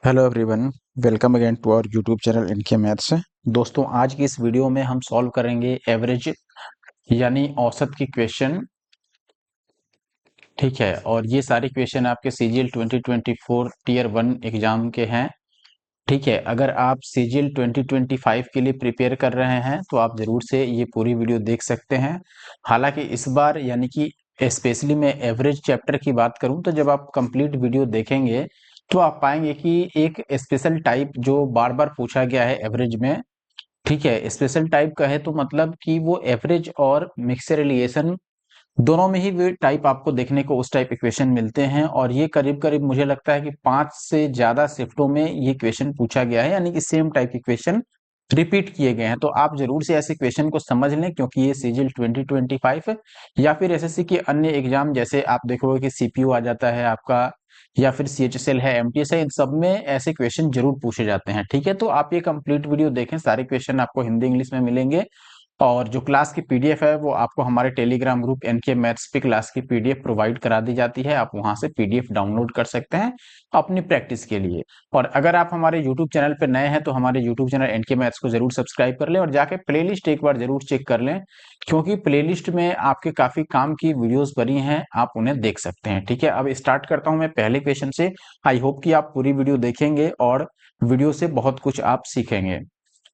Hello everyone, welcome again to our YouTube channel इनके maths. दोस्तों, आज की इस वीडियो में हम सॉल्व करेंगे एवरेज यानी औसत की क्वेश्चन। ठीक है, और ये सारे क्वेश्चन आपके सीजीएल 2024 टीयर 1 एग्जाम के हैं। ठीक है, अगर आप सीजीएल 2025 के लिए प्रिपेयर कर रहे हैं तो आप जरूर से ये पूरी वीडियो देख सकते हैं। हालांकि इस बार यानी कि स्पेशली मैं एवरेज चैप्टर की बात करूं तो जब आप कंप्लीट वीडियो देखेंगे तो आप पाएंगे कि एक स्पेशल टाइप जो बार बार पूछा गया है एवरेज में। ठीक है, स्पेशल टाइप का है तो मतलब कि वो एवरेज और मिक्सर रिलेशन दोनों में ही वे टाइप आपको देखने को उस टाइप इक्वेशन मिलते हैं, और ये करीब करीब मुझे लगता है कि 5 से ज्यादा शिफ्टों में ये क्वेश्चन पूछा गया है, यानी कि सेम टाइप के क्वेश्चन रिपीट किए गए हैं। तो आप जरूर से ऐसे क्वेश्चन को समझ लें, क्योंकि ये सीजीएल 2025 या फिर एसएससी के अन्य एग्जाम, जैसे आप देखोगे कि सीपीयू आ जाता है आपका, या फिर सीएचएसएल है, एमटीएस है, इन सब में ऐसे क्वेश्चन जरूर पूछे जाते हैं। ठीक है, तो आप ये कंप्लीट वीडियो देखें, सारे क्वेश्चन आपको हिंदी इंग्लिश में मिलेंगे। और जो क्लास की पीडीएफ है वो आपको हमारे टेलीग्राम ग्रुप एनके मैथ्स पे क्लास की पीडीएफ प्रोवाइड करा दी जाती है। आप वहां से पीडीएफ डाउनलोड कर सकते हैं अपनी प्रैक्टिस के लिए। और अगर आप हमारे यूट्यूब चैनल पर नए हैं तो हमारे यूट्यूब चैनल एनके मैथ्स को जरूर सब्सक्राइब कर लें और जाके प्लेलिस्ट एक बार जरूर चेक कर लें, क्योंकि प्लेलिस्ट में आपके काफी काम की वीडियोस बनी हैं, आप उन्हें देख सकते हैं। ठीक है, अब स्टार्ट करता हूं मैं पहले क्वेश्चन से। आई होप कि आप पूरी वीडियो देखेंगे और वीडियो से बहुत कुछ आप सीखेंगे।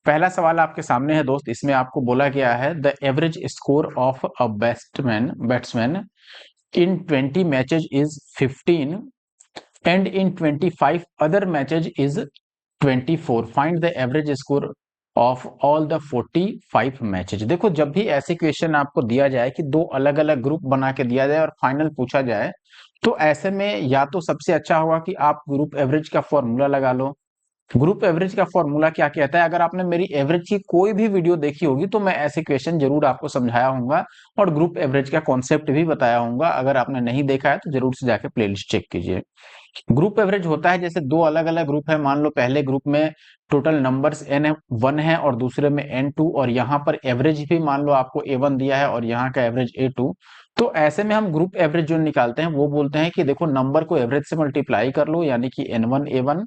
पहला सवाल आपके सामने है दोस्त, इसमें आपको बोला गया है the average score of a batsman in 20 matches is 15 and in 25 other matches is 24। Find the average score of all the 45 matches. देखो, जब भी ऐसे क्वेश्चन आपको दिया जाए कि दो अलग अलग ग्रुप बना के दिया जाए और फाइनल पूछा जाए, तो ऐसे में या तो सबसे अच्छा होगा कि आप ग्रुप एवरेज का फॉर्मूला लगा लो। ग्रुप एवरेज का फॉर्मूला क्या कहता है? अगर आपने मेरी एवरेज की कोई भी वीडियो देखी होगी तो मैं ऐसे क्वेश्चन जरूर आपको समझाया होऊंगा और ग्रुप एवरेज का कॉन्सेप्ट भी बताया होऊंगा। अगर आपने नहीं देखा है तो जरूर से जाके प्लेलिस्ट चेक कीजिए। ग्रुप एवरेज होता है जैसे दो अलग अलग ग्रुप है, मान लो पहले ग्रुप में टोटल नंबर्स N1 है और दूसरे में N2, और यहाँ पर एवरेज भी मान लो आपको A1 दिया है और यहाँ का एवरेज A2। तो ऐसे में हम ग्रुप एवरेज जो निकालते हैं वो बोलते हैं कि देखो, नंबर को एवरेज से मल्टीप्लाई कर लो, यानी कि N1 A1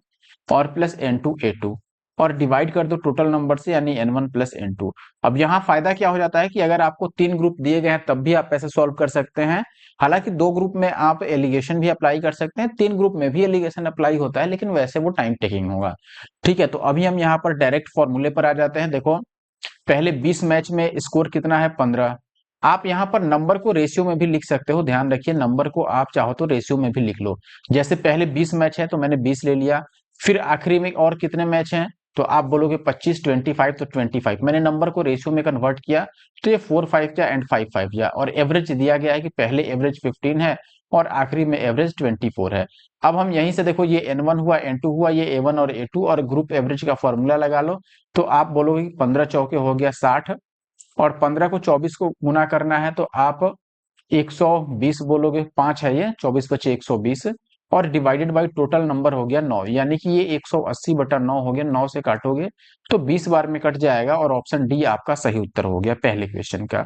और प्लस N2 A2, और डिवाइड कर दो टोटल नंबर से, यानी N1 प्लस N2। अब यहाँ फायदा क्या हो जाता है कि अगर आपको तीन ग्रुप दिए गए हैं तब भी आप ऐसे सॉल्व कर सकते हैं। हालांकि दो ग्रुप में आप एलिगेशन भी अप्लाई कर सकते हैं, तीन ग्रुप में भी एलिगेशन अप्लाई होता है, लेकिन वैसे वो टाइम टेकिंग होगा। ठीक है, तो अभी हम यहाँ पर डायरेक्ट फॉर्मूले पर आ जाते हैं। देखो, पहले 20 मैच में स्कोर कितना है? 15। आप यहाँ पर नंबर को रेशियो में भी लिख सकते हो, ध्यान रखिए, नंबर को आप चाहो तो रेशियो में भी लिख लो। जैसे पहले 20 मैच है तो मैंने 20 ले लिया। फिर आखिरी में और कितने मैच हैं? तो आप बोलोगे 25, 25, तो 25 मैंने नंबर को रेशियो में कन्वर्ट किया, तो ये 4 5 जा एंड 5 5 जा, और एवरेज दिया गया है कि पहले एवरेज 15 है और आखिरी में एवरेज 24 है। अब हम यहीं से देखो, ये N1 हुआ, N2 हुआ, ये A1 और A2, और ग्रुप एवरेज का फॉर्मूला लगा लो। तो आप बोलोगे कि 15 चौके हो गया 60, और 15 को 24 को गुना करना है तो आप 120 बोलोगे, 5 है ये, 24 बचे 120, और डिवाइडेड बाई टोटल नंबर हो गया 9, यानी कि ये 180 बटा 9 हो गया। 9 से काटोगे तो 20 बार में कट जाएगा, और ऑप्शन डी आपका सही उत्तर हो गया पहले क्वेश्चन का।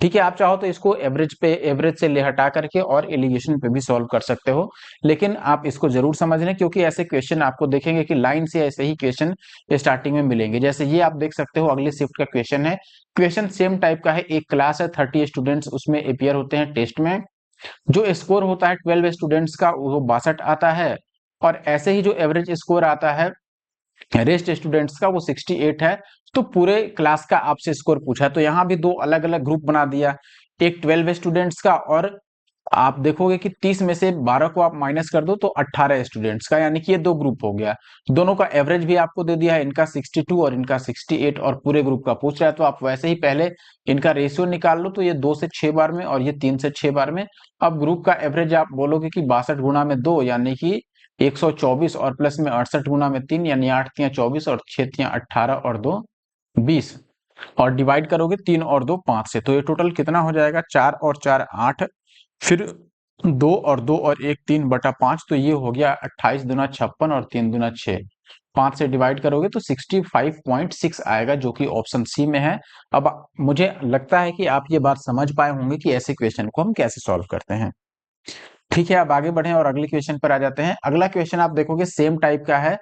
ठीक है, आप चाहो तो इसको एवरेज से ले हटा करके और एलिगेशन पे भी सॉल्व कर सकते हो, लेकिन आप इसको जरूर समझ लें, क्योंकि ऐसे क्वेश्चन आपको देखेंगे कि लाइन से ऐसे ही क्वेश्चन स्टार्टिंग में मिलेंगे। जैसे ये आप देख सकते हो, अगले शिफ्ट का क्वेश्चन है। क्वेश्चन सेम टाइप का है, एक क्लास है, 30 स्टूडेंट्स उसमें अपियर होते हैं टेस्ट में। जो स्कोर होता है 12 स्टूडेंट्स का वो 62 आता है, और ऐसे ही जो एवरेज स्कोर आता है रेस्ट स्टूडेंट्स का वो 68 है। तो पूरे क्लास का आपसे स्कोर पूछा, तो यहाँ भी दो अलग अलग ग्रुप बना दिया, एक 12 स्टूडेंट्स का, और आप देखोगे कि 30 में से 12 को आप माइनस कर दो तो 18 स्टूडेंट्स का, यानी कि ये दो ग्रुप हो गया। दोनों का एवरेज भी आपको दे दिया है, इनका 62 और इनका 68, और पूरे ग्रुप का पूछ रहा है, तो आप वैसे ही पहले इनका रेशियो निकाल लो, तो ये 2 से 6 बार में और ये 3 से 6 बार में। अब ग्रुप का एवरेज आप बोलोगे कि 62 गुना में 2, यानी कि 124, और प्लस में 68 गुना में 3, यानी 8 तियां 24 और 6 तियां 18 और 2 20, और डिवाइड करोगे 3 और 2 5 से, तो ये टोटल कितना हो जाएगा? 4 और 4 8, फिर 2 और 2 और 1 3 बटा 5, तो ये हो गया 28 दूना 56 और 3 दूना 6। 5 से डिवाइड करोगे तो 65.6 आएगा, जो कि ऑप्शन सी में है। अब मुझे लगता है कि आप ये बात समझ पाए होंगे कि ऐसे क्वेश्चन को हम कैसे सॉल्व करते हैं। ठीक है, अब आगे बढ़े और अगले क्वेश्चन पर आ जाते हैं। अगला क्वेश्चन आप देखोगे सेम टाइप का है।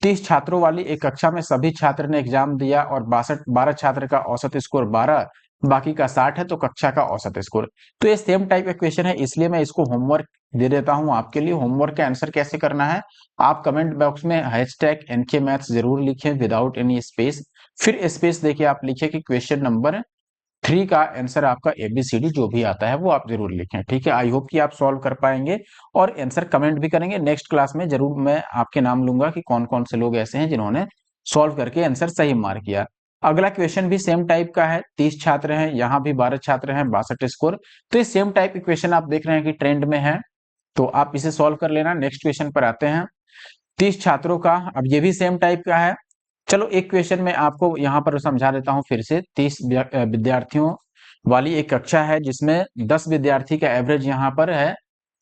30 छात्रों वाली एक कक्षा में सभी छात्र ने एग्जाम दिया और 12 छात्र का औसत स्कोर 12, बाकी का 60 है, तो कक्षा का औसत स्कोर। तो ये सेम टाइप का क्वेश्चन है, इसलिए मैं इसको होमवर्क दे देता हूं आपके लिए। होमवर्क का आंसर कैसे करना है, आप कमेंट बॉक्स में हैशटैग एनके मैथ्स जरूर लिखें विदाउट एनी स्पेस, फिर स्पेस देके आप लिखें कि क्वेश्चन नंबर 3 का आंसर आपका एबीसीडी जो भी आता है वो आप जरूर लिखें। ठीक है, आई होप कि आप सॉल्व कर पाएंगे और आंसर कमेंट भी करेंगे। नेक्स्ट क्लास में जरूर मैं आपके नाम लूंगा कि कौन कौन से लोग ऐसे हैं जिन्होंने सॉल्व करके आंसर सही मार्क किया। अगला क्वेश्चन भी सेम टाइप का है, 30 छात्र हैं, यहाँ भी 12 छात्र हैं, 62 स्कोर। तो ये सेम टाइप के क्वेश्चन आप देख रहे हैं कि ट्रेंड में है, तो आप इसे सॉल्व कर लेना। नेक्स्ट क्वेश्चन पर आते हैं। 30 छात्रों का, अब ये भी सेम टाइप का है। चलो एक क्वेश्चन में आपको यहाँ पर समझा देता हूँ फिर से। 30 विद्यार्थियों वाली एक कक्षा है जिसमें 10 विद्यार्थी का एवरेज यहाँ पर है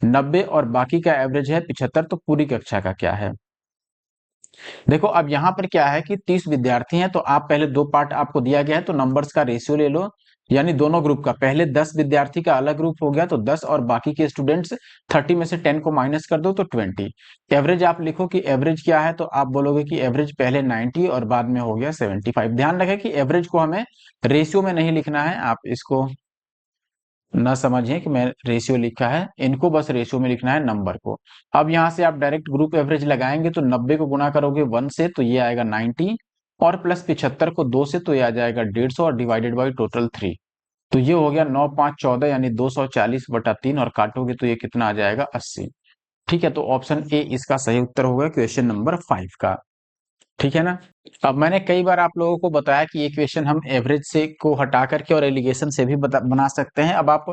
90 और बाकी का एवरेज है 75, तो पूरी कक्षा का क्या है। देखो अब यहाँ पर क्या है कि 30 विद्यार्थी हैं, तो आप पहले दो पार्ट आपको दिया गया है, तो नंबर्स का रेशियो ले लो, यानी दोनों ग्रुप का। पहले 10 विद्यार्थी का अलग ग्रुप हो गया तो 10, और बाकी के स्टूडेंट्स 30 में से 10 को माइनस कर दो तो 20। एवरेज आप लिखो कि एवरेज क्या है, तो आप बोलोगे कि एवरेज पहले 90 और बाद में हो गया 75। ध्यान रखें कि एवरेज को हमें रेशियो में नहीं लिखना है, आप इसको ना समझिए कि मैं रेशियो लिखा है, इनको बस रेशियो में लिखना है नंबर को। अब यहाँ से आप डायरेक्ट ग्रुप एवरेज लगाएंगे, तो 90 को गुना करोगे 1 से तो ये आएगा 90, और प्लस 75 को 2 से तो ये आ जाएगा 150, और डिवाइडेड बाई टोटल 3, तो ये हो गया 9 5 14, यानी 240/3, और काटोगे तो ये कितना आ जाएगा 80। ठीक है, तो ऑप्शन ए इसका सही उत्तर होगा क्वेश्चन नंबर 5 का। ठीक है ना। अब मैंने कई बार आप लोगों को बताया कि ये क्वेश्चन हम एवरेज से को हटा करके और एलिगेशन से भी बना सकते हैं। अब आप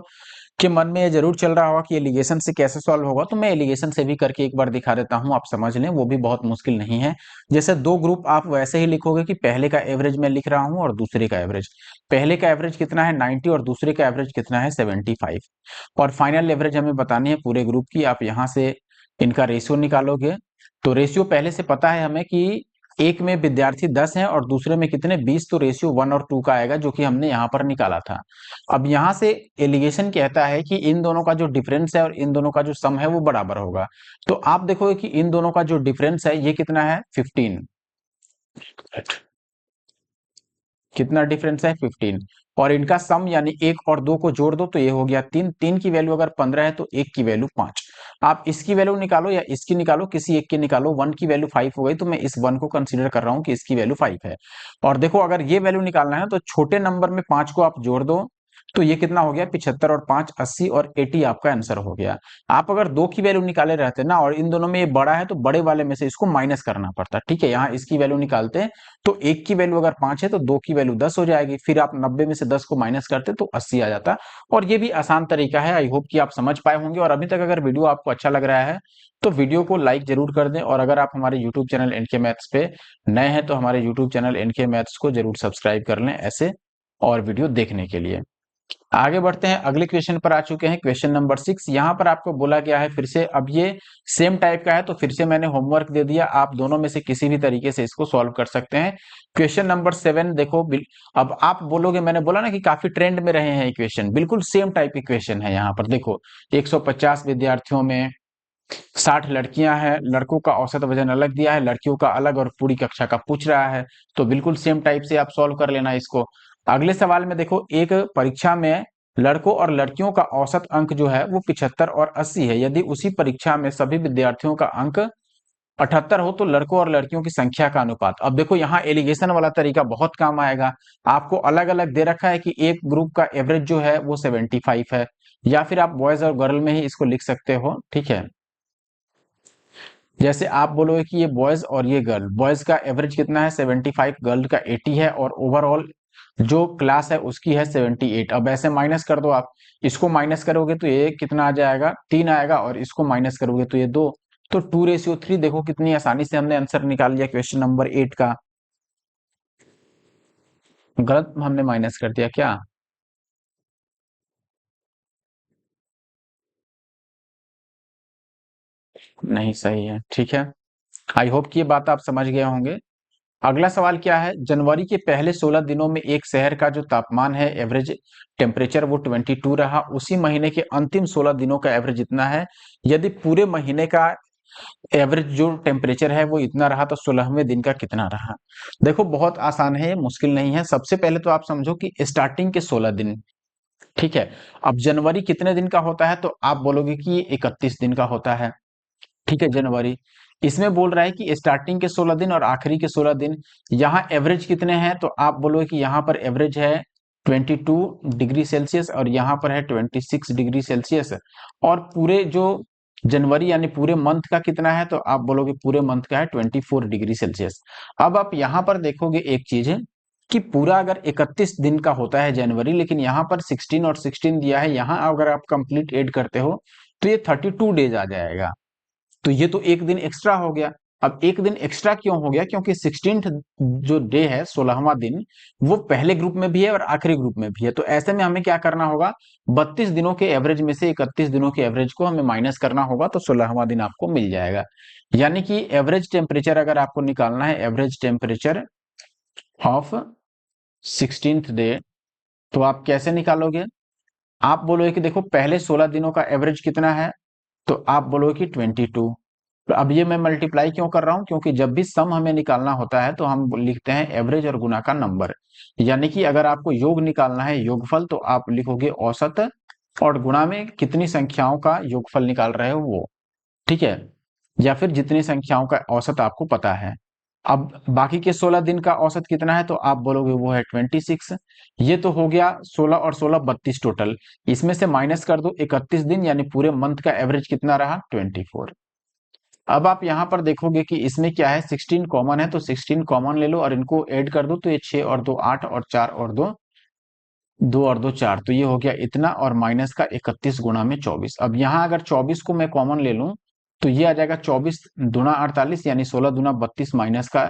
के मन में ये जरूर चल रहा होगा कि एलिगेशन से कैसे सॉल्व होगा, तो मैं एलिगेशन से भी करके एक बार दिखा देता हूं, आप समझ लें, वो भी बहुत मुश्किल नहीं है। जैसे दो ग्रुप आप वैसे ही लिखोगे कि पहले का एवरेज मैं लिख रहा हूं और दूसरे का एवरेज। पहले का एवरेज कितना है 90 और दूसरे का एवरेज कितना है 75, और फाइनल एवरेज हमें बतानी है पूरे ग्रुप की। आप यहाँ से इनका रेशियो निकालोगे, तो रेशियो पहले से पता है हमें कि एक में विद्यार्थी 10 हैं और दूसरे में कितने 20, तो रेशियो 1 और 2 का आएगा, जो कि हमने यहाँ पर निकाला था। अब यहाँ से एलिगेशन कहता है कि इन दोनों का जो डिफरेंस है और इन दोनों का जो सम है वो बराबर होगा। तो आप देखोगे कि इन दोनों का जो डिफरेंस है ये कितना है 15, कितना डिफरेंस है 15, और इनका सम यानी एक और दो को जोड़ दो तो ये हो गया 3। 3 की वैल्यू अगर 15 है तो एक की वैल्यू 5। आप इसकी वैल्यू निकालो या इसकी निकालो, किसी एक की निकालो। 1 की वैल्यू 5 हो गई, तो मैं इस 1 को कंसीडर कर रहा हूं कि इसकी वैल्यू 5 है। और देखो अगर ये वैल्यू निकालना है तो छोटे नंबर में 5 को आप जोड़ दो, तो ये कितना हो गया 75, और 5 80, और 80 आपका आंसर हो गया। आप अगर 2 की वैल्यू निकाले रहते ना, और इन दोनों में ये बड़ा है, तो बड़े वाले में से इसको माइनस करना पड़ता। ठीक है, यहाँ इसकी वैल्यू निकालते हैं, तो एक की वैल्यू अगर 5 है तो दो की वैल्यू 10 हो जाएगी, फिर आप 90 में से 10 को माइनस करते तो 80 आ जाता। और ये भी आसान तरीका है, आई होप कि आप समझ पाए होंगे। और अभी तक अगर वीडियो आपको अच्छा लग रहा है तो वीडियो को लाइक जरूर कर दें, और अगर आप हमारे यूट्यूब चैनल एनके मैथ्स पे नए हैं तो हमारे यूट्यूब चैनल एनके मैथ्स को जरूर सब्सक्राइब कर लें ऐसे और वीडियो देखने के लिए। आगे बढ़ते हैं, अगले क्वेश्चन पर आ चुके हैं, क्वेश्चन नंबर 6। यहाँ पर आपको बोला गया है फिर से, अब ये सेम टाइप का है तो फिर से मैंने होमवर्क दे दिया, आप दोनों में से किसी भी तरीके से इसको सॉल्व कर सकते हैं। क्वेश्चन नंबर 7 देखो, अब आप बोलोगे, मैंने बोला ना कि काफी ट्रेंड में रहे हैं ये क्वेश्चन, बिल्कुल सेम टाइप के क्वेश्चन है। यहाँ पर देखो 150 विद्यार्थियों में 60 लड़कियां हैं, लड़कों का औसत वजन अलग दिया है, लड़कियों का अलग, और पूरी कक्षा का पूछ रहा है, तो बिल्कुल सेम टाइप से आप सॉल्व कर लेना इसको। अगले सवाल में देखो, एक परीक्षा में लड़कों और लड़कियों का औसत अंक जो है वो 75 और 80 है। यदि उसी परीक्षा में सभी विद्यार्थियों का अंक 78 हो तो लड़कों और लड़कियों की संख्या का अनुपात। अब देखो यहाँ एलिगेशन वाला तरीका बहुत काम आएगा। आपको अलग अलग दे रखा है कि एक ग्रुप का एवरेज जो है वो 75 है, या फिर आप बॉयज और गर्ल में ही इसको लिख सकते हो। ठीक है, जैसे आप बोलोगे कि ये बॉयज और ये गर्ल, बॉयज का एवरेज कितना है 75, गर्ल का 80 है, और ओवरऑल जो क्लास है उसकी है 78। अब ऐसे माइनस कर दो आप, इसको माइनस करोगे तो ये कितना आ जाएगा 3 आएगा, और इसको माइनस करोगे तो ये 2, तो 2:3। देखो कितनी आसानी से हमने आंसर निकाल लिया क्वेश्चन नंबर 8 का। गलत हमने माइनस कर दिया क्या। नहीं, सही है। ठीक है, आई होप कि ये बात आप समझ गए होंगे। अगला सवाल क्या है, जनवरी के पहले 16 दिनों में एक शहर का जो तापमान है एवरेज टेम्परेचर वो 22 रहा, उसी महीने के अंतिम 16 दिनों का एवरेज इतना है। यदि पूरे महीने का एवरेज जो टेम्परेचर है वो इतना रहा तो 16वें दिन का कितना रहा। देखो बहुत आसान है, मुश्किल नहीं है। सबसे पहले तो आप समझो कि स्टार्टिंग के 16 दिन, ठीक है। अब जनवरी कितने दिन का होता है तो आप बोलोगे कि ये 31 दिन का होता है, ठीक है। जनवरी इसमें बोल रहा है कि स्टार्टिंग के 16 दिन और आखिरी के 16 दिन। यहाँ एवरेज कितने हैं तो आप बोलोगे कि यहाँ पर एवरेज है 22 डिग्री सेल्सियस और यहाँ पर है 26 डिग्री सेल्सियस। और पूरे जो जनवरी यानी पूरे मंथ का कितना है तो आप बोलोगे पूरे मंथ का है 24 डिग्री सेल्सियस। अब आप यहाँ पर देखोगे एक चीज है कि पूरा अगर 31 दिन का होता है जनवरी, लेकिन यहाँ पर 16 और 16 दिया है, यहाँ अगर आप कंप्लीट ऐड करते हो तो ये 32 डेज आ जाएगा। तो ये तो एक दिन एक्स्ट्रा हो गया। अब एक दिन एक्स्ट्रा क्यों हो गया, क्योंकि 16th जो डे है 16वां दिन वो पहले ग्रुप में भी है और आखिरी ग्रुप में भी है। तो ऐसे में हमें क्या करना होगा, 32 दिनों के एवरेज में से 31 दिनों के एवरेज को हमें माइनस करना होगा तो 16वां दिन आपको मिल जाएगा। यानी कि एवरेज टेम्परेचर अगर आपको निकालना है, average temperature of 16th day, तो आप कैसे निकालोगे। आप बोलोगे कि देखो पहले 16 दिनों का एवरेज कितना है तो आप बोलोगे कि 22। तो अब ये मैं मल्टीप्लाई क्यों कर रहा हूं, क्योंकि जब भी सम हमें निकालना होता है तो हम लिखते हैं एवरेज और गुना का नंबर। यानी कि अगर आपको योग निकालना है योगफल तो आप लिखोगे औसत और गुणा में कितनी संख्याओं का योगफल निकाल रहे हो वो, ठीक है। या फिर जितनी संख्याओं का औसत आपको पता है। अब बाकी के 16 दिन का औसत कितना है तो आप बोलोगे वो है 26। ये तो हो गया 16 और 16 32 टोटल। इसमें से माइनस कर दो 31 दिन, यानी पूरे मंथ का एवरेज कितना रहा 24। अब आप यहां पर देखोगे कि इसमें क्या है 16 कॉमन है, तो 16 कॉमन ले लो और इनको ऐड कर दो तो ये 6 और 2 8 और 4 और 2 2 और 2 4, तो ये हो गया इतना और माइनस का 31 गुणा में 24। अब यहाँ अगर 24 को मैं कॉमन ले लूं तो ये आ जाएगा 24 दूना 48, यानी 16 दूना 32 माइनस का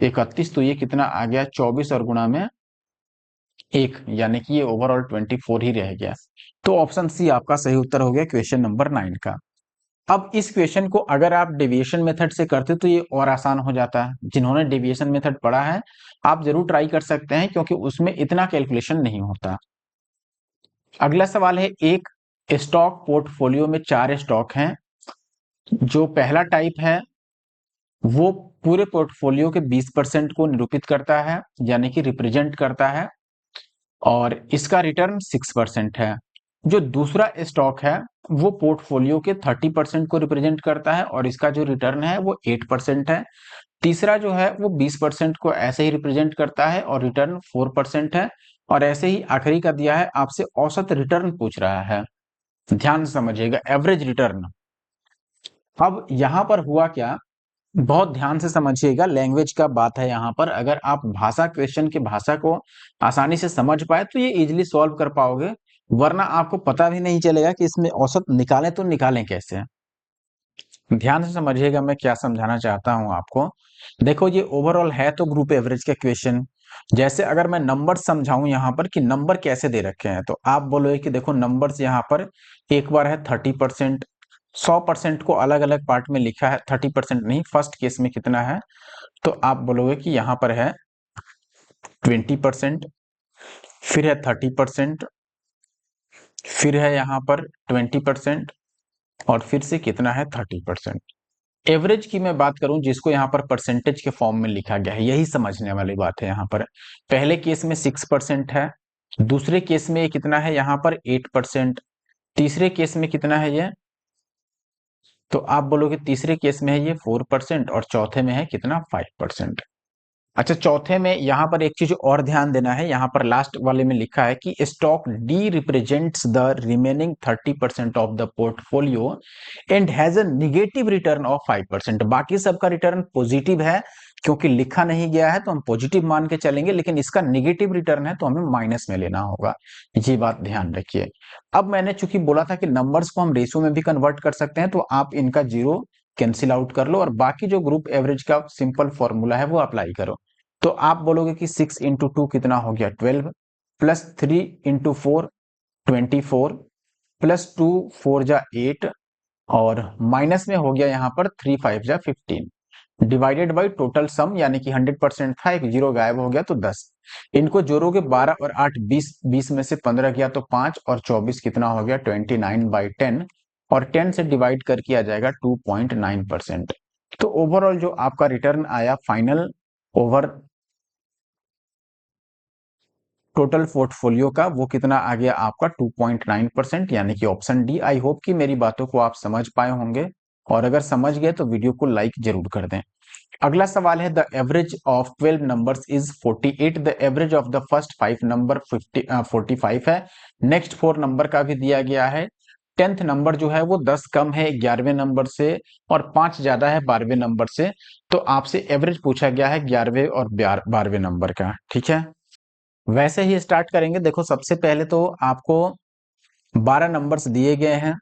31, तो ये कितना आ गया 24 और गुणा में 1, यानी कि ये ओवरऑल 24 ही रह गया। तो ऑप्शन सी आपका सही उत्तर हो गया क्वेश्चन नंबर 9 का। अब इस क्वेश्चन को अगर आप डेविएशन मेथड से करते तो ये और आसान हो जाता है। जिन्होंने डेविएशन मेथड पढ़ा है आप जरूर ट्राई कर सकते हैं, क्योंकि उसमें इतना कैलकुलेशन नहीं होता। अगला सवाल है, एक स्टॉक पोर्टफोलियो में 4 स्टॉक हैं। जो पहला टाइप है वो पूरे पोर्टफोलियो के 20% को निरूपित करता है, यानी कि रिप्रेजेंट करता है, और इसका रिटर्न 6% है। जो दूसरा स्टॉक है वो पोर्टफोलियो के 30% को रिप्रेजेंट करता है और इसका जो रिटर्न है वो 8% है। तीसरा जो है वो 20% को ऐसे ही रिप्रेजेंट करता है और रिटर्न 4% है। और ऐसे ही आखिरी का दिया है आपसे औसत रिटर्न पूछ रहा है। ध्यान से समझिएगा, एवरेज रिटर्न। अब यहां पर हुआ क्या, बहुत ध्यान से समझिएगा, लैंग्वेज का बात है यहाँ पर। अगर आप भाषा क्वेश्चन की भाषा को आसानी से समझ पाए तो ये इजीली सॉल्व कर पाओगे, वरना आपको पता भी नहीं चलेगा कि इसमें औसत निकालें तो निकालें कैसे। ध्यान से समझिएगा मैं क्या समझाना चाहता हूं आपको। देखो ये ओवरऑल है तो ग्रुप एवरेज का क्वेश्चन। जैसे अगर मैं नंबर समझाऊं यहाँ पर कि नंबर कैसे दे रखे हैं तो आप बोलोगे कि देखो नंबर्स यहाँ पर एक बार है 30%, 100% को अलग अलग पार्ट में लिखा है, 30% नहीं, फर्स्ट केस में कितना है तो आप बोलोगे कि यहाँ पर है 20%, फिर है 30%, फिर है यहाँ पर 20% और फिर से कितना है 30%। एवरेज की मैं बात करूं जिसको यहाँ पर परसेंटेज के फॉर्म में लिखा गया है, यही समझने वाली बात है। यहाँ पर पहले केस में 6% है, दूसरे केस में ये कितना है यहाँ पर 8%, तीसरे केस में कितना है ये, तो आप बोलोगे तीसरे केस में है ये 4% और चौथे में है कितना 5%। अच्छा, चौथे में यहां पर एक चीज और ध्यान देना है, यहां पर लास्ट वाले में लिखा है कि stock D represents the remaining 30% of the portfolio and has a negative return of 5%। बाकी सबका रिटर्न पॉजिटिव है, क्योंकि लिखा नहीं गया है तो हम पॉजिटिव मान के चलेंगे, लेकिन इसका निगेटिव रिटर्न है तो हमें माइनस में लेना होगा। ये बात ध्यान रखिए। अब मैंने चूंकि बोला था कि नंबर्स को हम रेशियो में भी कन्वर्ट कर सकते हैं, तो आप इनका जीरो कैंसिल आउट कर लो और बाकी जो ग्रुप एवरेज का सिंपल फॉर्मूला है वो अप्लाई करो। तो आप बोलोगे कि 6 इंटू 2 कितना हो गया 12, प्लस 3 इंटू 4 24, प्लस 2 4 जा 8 और माइनस में हो गया यहाँ पर 3 5 जा 15। डिवाइडेड बाई टोटल सम, यानी कि 100% था, एक जीरो गायब हो गया तो 10। इनको जोड़ोगे 12 और 8 20, 20 में से 15 गया तो 5 और 24 कितना हो गया 29/10, और 10 से डिवाइड करके आ जाएगा 2.9%। तो ओवरऑल जो आपका रिटर्न आया फाइनल ओवर टोटल पोर्टफोलियो का, वो कितना आ गया आपका 2.9%, यानी कि ऑप्शन डी। आई होप कि मेरी बातों को आप समझ पाए होंगे, और अगर समझ गए तो वीडियो को लाइक जरूर कर दें। अगला सवाल है, the average of 12 numbers is 48, the average of the first 5 number 45 है। नेक्स्ट 4 नंबर का भी दिया गया है। 10th नंबर जो है वो 10 कम है 11वें नंबर से, और 5 ज्यादा है 12वें नंबर से। तो आपसे एवरेज पूछा गया है 11वें और 12वें नंबर का, ठीक है। वैसे ही स्टार्ट करेंगे। देखो सबसे पहले तो आपको 12 नंबर्स दिए गए हैं।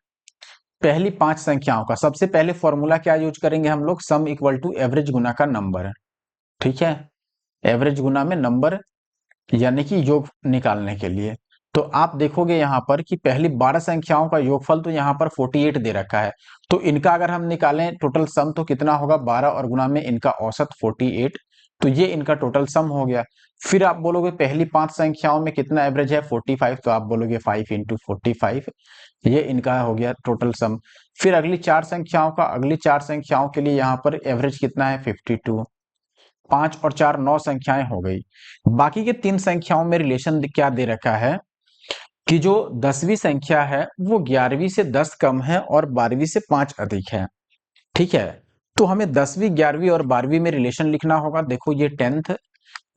पहली 5 संख्याओं का सबसे पहले फॉर्मूला क्या यूज करेंगे हम लोग, सम इक्वल टू एवरेज गुना का नंबर, ठीक है। एवरेज गुना में नंबर, यानी कि योग निकालने के लिए। तो आप देखोगे यहाँ पर कि पहली 12 संख्याओं का योगफल तो यहाँ पर 48 दे रखा है। तो इनका अगर हम निकालें टोटल सम तो कितना होगा, 12 और गुना में इनका औसत 48। तो ये इनका टोटल सम हो गया। फिर आप बोलोगे पहली 5 संख्याओं में कितना एवरेज है 45, तो आप बोलोगे 5 इंटू 45, ये इनका हो गया टोटल सम। फिर अगली 4 संख्याओं का, अगली 4 संख्याओं के लिए यहाँ पर एवरेज कितना है 52। 5 और 4 9 संख्याएं हो गई। बाकी के 3 संख्याओं में रिलेशन क्या दे रखा है कि जो 10वीं संख्या है वो 11वीं से 10 कम है और 12वीं से 5 अधिक है, ठीक है। तो हमें 10वीं 11वीं और 12वीं में रिलेशन लिखना होगा। देखो ये 10th,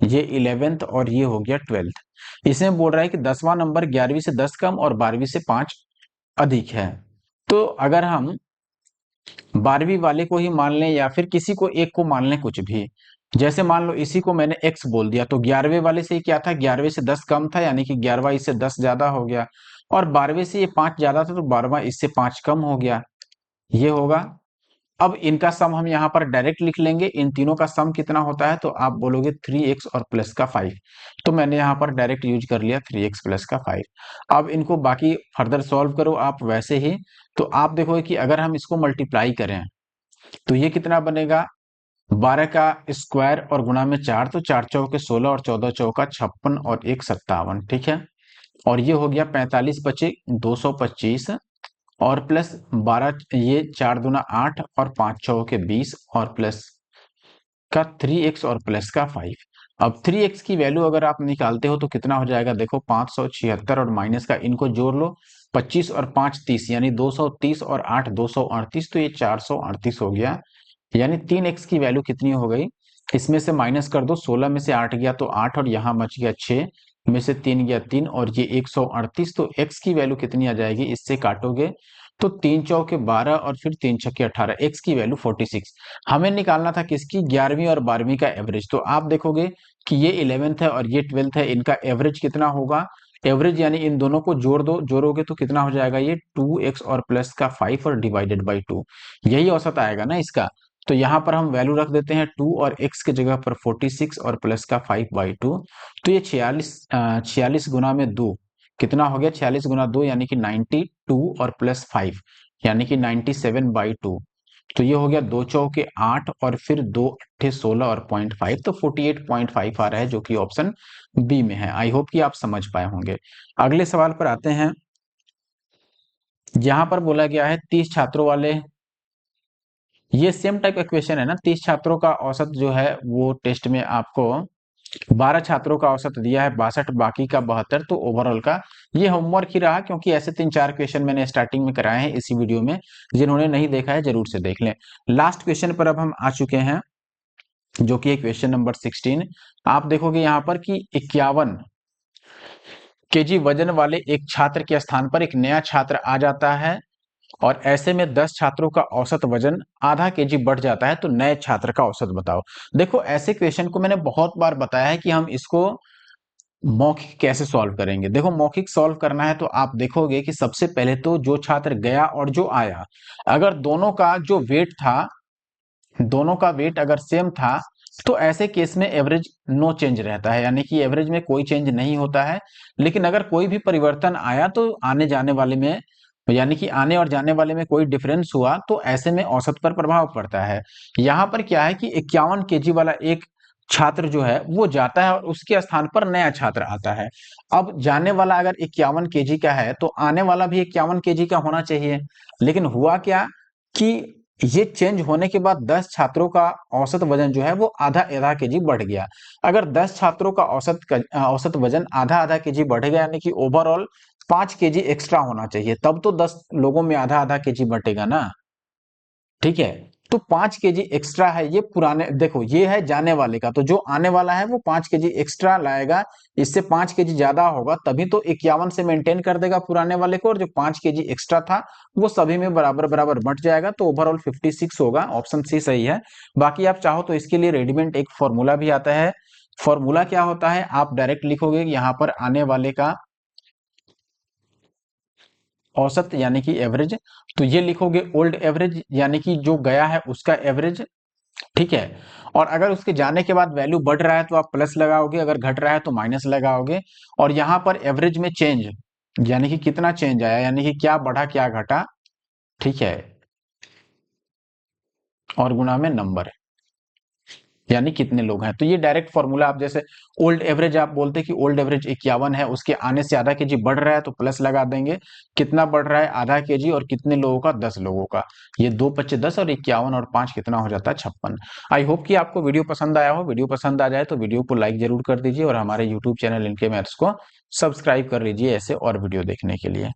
ये 11th और ये हो गया 12th। इसमें बोल रहा है कि 10वां नंबर 11वीं से 10 कम और 12वीं से 5 अधिक है। तो अगर हम 12वीं वाले को ही मान लें या फिर किसी को एक को मान लें, कुछ भी, जैसे मान लो इसी को मैंने x बोल दिया, तो 11वें वाले से क्या था, 11वें से 10 कम था, यानी कि 11वां इससे 10 ज्यादा हो गया। और 12वें से ये 5 ज्यादा था, तो 12वां इससे 5 कम हो गया, ये होगा। अब इनका सम हम यहाँ पर डायरेक्ट लिख लेंगे। इन तीनों का सम कितना होता है, तो आप बोलोगे 3x और प्लस का 5। तो मैंने यहाँ पर डायरेक्ट यूज कर लिया 3x प्लस का 5। अब इनको बाकी फर्दर सॉल्व करो आप वैसे ही। तो आप देखोगे कि अगर हम इसको मल्टीप्लाई करें तो ये कितना बनेगा, 12 का स्क्वायर और गुणा में 4, तो 4 चौके 16 और 14 चौका 56 और 1 57, ठीक है। और ये हो गया 45 बचे 225, और प्लस 12, ये 4 दूना 8 और 5 चौके 20, और प्लस का 3x और प्लस का 5। अब 3x की वैल्यू अगर आप निकालते हो तो कितना हो जाएगा, देखो 576, और माइनस का इनको जोड़ लो, 25 और 5 30, यानी 230 और 8 238, तो ये 438 हो गया। यानी 3x की वैल्यू कितनी हो गई, इसमें से माइनस कर दो, 16 में से 8 गया तो 8, और यहाँ बच गया 6 में से 3 गया 3, और ये 138। तो x की वैल्यू कितनी आ जाएगी, इससे काटोगे तो 3 चौके 12 और फिर 3 छक्के 18, x की वैल्यू 46। हमें निकालना था किसकी, 11वीं और 12वीं का एवरेज। तो आप देखोगे कि ये 11th है और ये 12th है, इनका एवरेज कितना होगा, एवरेज यानी इन दोनों को जोड़ दो, जोड़ोगे तो कितना हो जाएगा, ये 2x और प्लस का 5 और डिवाइडेड बाई 2, यही औसत आएगा ना इसका। तो यहाँ पर हम वैल्यू रख देते हैं 2 और x की जगह पर 46 और प्लस का 5/2। तो ये 46 गुना में 2 कितना हो गया, 46 गुना 2 यानी कि 92 और प्लस 5 यानी कि 97/2। तो ये हो गया 2 चौके 8 और फिर 2 अट्ठे 16 और 0.5, तो 48.5 आ रहा है, जो कि ऑप्शन बी में है। आई होप कि आप समझ पाए होंगे। अगले सवाल पर आते हैं। यहाँ पर बोला गया है 30 छात्रों वाले, ये सेम टाइप का क्वेश्चन है ना। 30 छात्रों का औसत जो है वो टेस्ट में आपको 12 छात्रों का औसत दिया है 62, बाकी का 72, तो ओवरऑल का ये होमवर्क ही रहा, क्योंकि ऐसे 3-4 क्वेश्चन मैंने स्टार्टिंग में कराए हैं इसी वीडियो में। जिन्होंने नहीं देखा है जरूर से देख लें। लास्ट क्वेश्चन पर अब हम आ चुके हैं, जो कि है क्वेश्चन नंबर 16। आप देखोगे यहाँ पर कि 51 केजी वजन वाले एक छात्र के स्थान पर एक नया छात्र आ जाता है, और ऐसे में 10 छात्रों का औसत वजन आधा केजी बढ़ जाता है, तो नए छात्र का औसत बताओ। देखो ऐसे क्वेश्चन को मैंने बहुत बार बताया है कि हम इसको मौखिक कैसे सॉल्व करेंगे। देखो मौखिक सॉल्व करना है तो आप देखोगे कि सबसे पहले तो जो छात्र गया और जो आया, अगर दोनों का जो वेट था, दोनों का वेट अगर सेम था, तो ऐसे केस में एवरेज नो चेंज रहता है, यानी कि एवरेज में कोई चेंज नहीं होता है। लेकिन अगर कोई भी परिवर्तन आया तो आने जाने वाले में यानी कि आने और जाने वाले में कोई डिफरेंस हुआ तो ऐसे में औसत पर प्रभाव पड़ता है। यहाँ पर क्या है कि 51 केजी वाला एक छात्र जो है वो जाता है और उसके स्थान पर नया छात्र आता है। अब जाने वाला अगर 51 केजी का है तो आने वाला भी 51 केजी का होना चाहिए। लेकिन हुआ क्या कि ये चेंज होने के बाद 10 छात्रों का औसत वजन जो है वो आधा आधा केजी बढ़ गया। अगर 10 छात्रों का औसत वजन आधा आधा केजी बढ़ गया यानी कि ओवरऑल 5 केजी एक्स्ट्रा होना चाहिए, तब तो 10 लोगों में आधा आधा केजी बटेगा ना। ठीक है, तो 5 केजी एक्स्ट्रा है ये पुराने, देखो ये है जाने वाले का, तो जो आने वाला है वो 5 केजी एक्स्ट्रा लाएगा। इससे 5 केजी ज्यादा होगा तभी तो 51 से मेंटेन कर देगा पुराने वाले को, और जो 5 केजी एक्स्ट्रा था वो सभी में बराबर बराबर बट जाएगा, तो ओवरऑल 56 होगा। ऑप्शन सी सही है। बाकी आप चाहो तो इसके लिए रेडीमेड एक फॉर्मूला भी आता है। फॉर्मूला क्या होता है, आप डायरेक्ट लिखोगे यहाँ पर आने वाले का औसत यानी कि एवरेज, तो ये लिखोगे ओल्ड एवरेज यानी कि जो गया है उसका एवरेज। ठीक है, और अगर उसके जाने के बाद वैल्यू बढ़ रहा है तो आप प्लस लगाओगे, अगर घट रहा है तो माइनस लगाओगे। और यहाँ पर एवरेज में चेंज यानी कि कितना चेंज आया, यानी कि क्या बढ़ा क्या घटा। ठीक है, और गुणा में नंबर यानी कितने लोग हैं। तो ये डायरेक्ट फॉर्मूला, आप जैसे ओल्ड एवरेज आप बोलते कि ओल्ड एवरेज 51 है, उसके आने से आधा केजी बढ़ रहा है तो प्लस लगा देंगे। कितना बढ़ रहा है, आधा केजी, और कितने लोगों का, 10 लोगों का। ये 2 पच्चे 10 और 51 और 5 कितना हो जाता है, 56। आई होप कि आपको वीडियो पसंद आया हो। वीडियो पसंद आ जाए तो वीडियो को लाइक जरूर कर दीजिए और हमारे यूट्यूब चैनल इनके मैथ्स को सब्सक्राइब कर लीजिए ऐसे और वीडियो देखने के लिए।